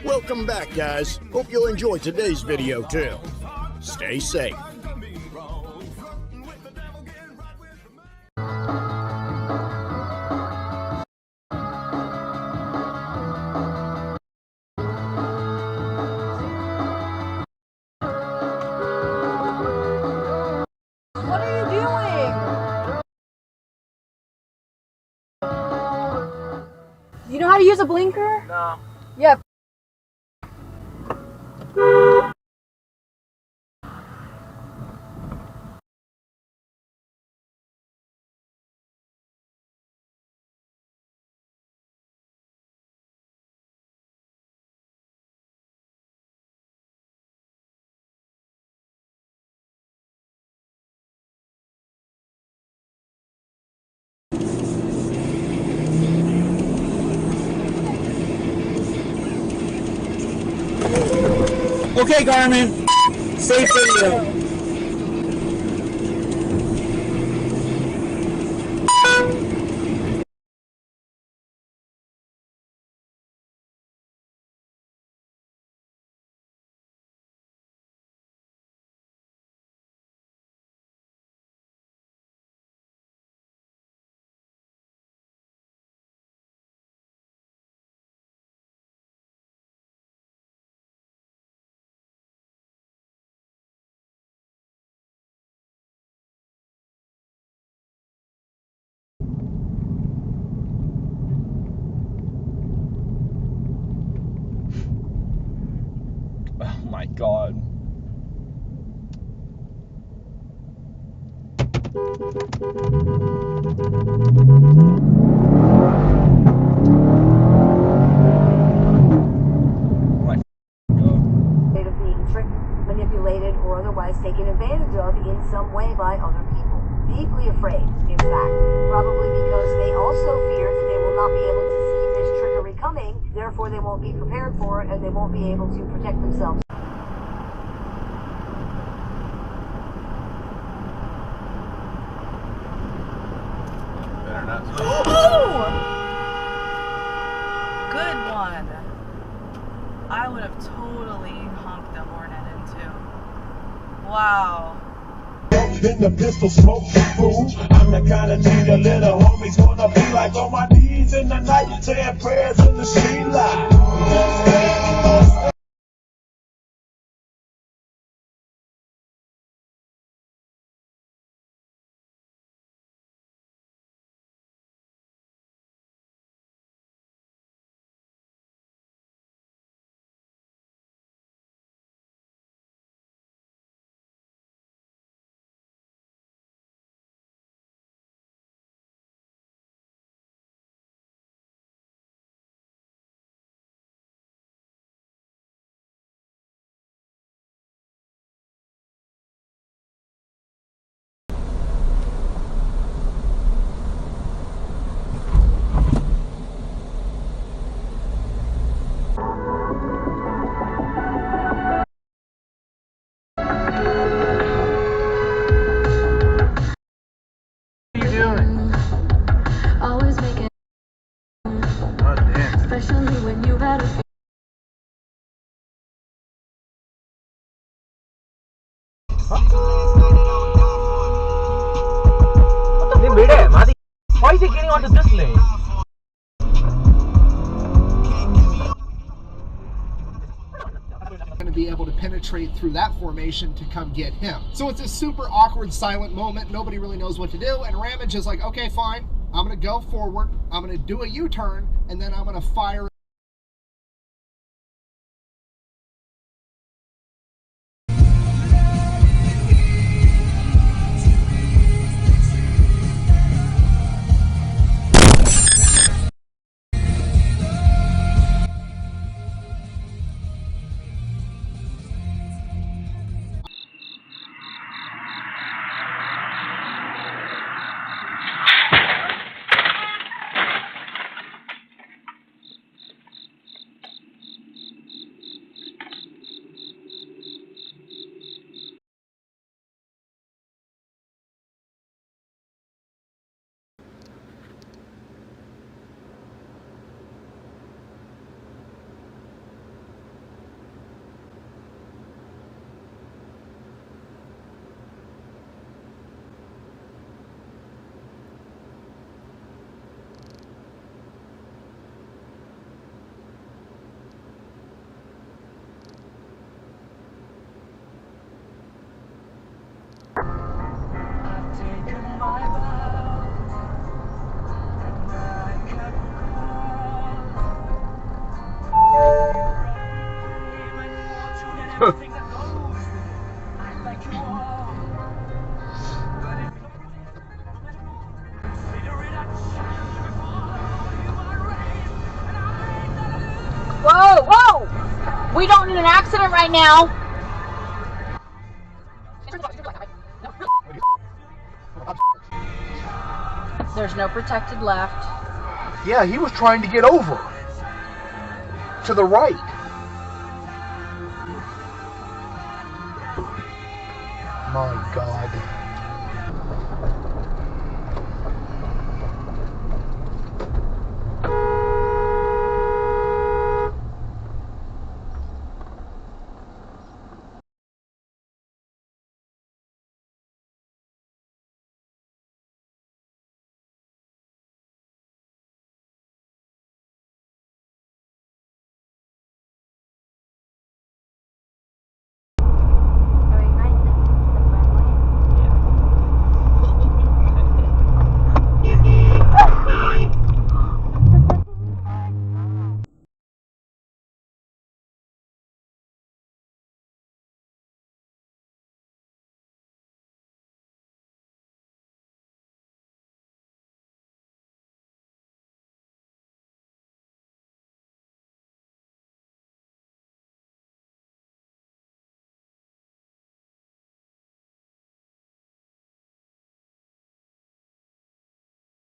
Welcome back, guys. Hope you'll enjoy today's video too. Stay safe. What are you doing? You know how to use a blinker? No. Yeah. Okay, Garmin. Safe video. Oh my god. Of being tricked, manipulated, or otherwise taken advantage of in some way by other people. Deeply afraid, in fact, probably because they also fear that they will not be able to see this triggery coming, therefore they won't be prepared for it and they won't be able to protect themselves. Better not. Oh! Good one. I would have totally honked the hornet into. Wow. In the pistol smoke, fool. I'm the kind of nigga little homies wanna be like on my knees in the night, saying prayers in the street light. Always making, especially when you had a Why is he getting onto this lane? Going to be able to penetrate through that formation to come get him. So it's a super awkward, silent moment. Nobody really knows what to do. And Ramage is like, okay, fine. I'm going to go forward. I'm going to do a U-turn, and then I'm going to fire. Whoa, whoa! We don't need an accident right now. There's no protected left. Yeah, he was trying to get over to the right. My God.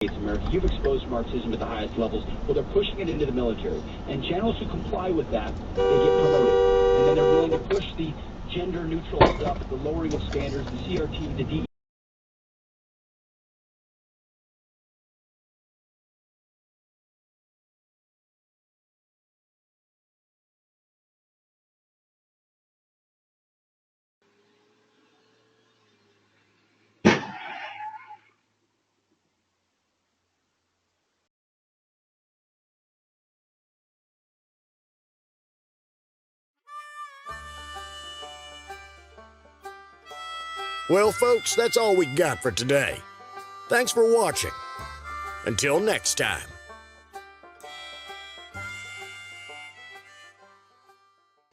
America, you've exposed Marxism at the highest levels. Well, they're pushing it into the military. And generals who comply with that, they get promoted. And then they're willing to push the gender-neutral stuff, the lowering of standards, the CRT, the DE. Well, folks, that's all we got for today. Thanks for watching. Until next time.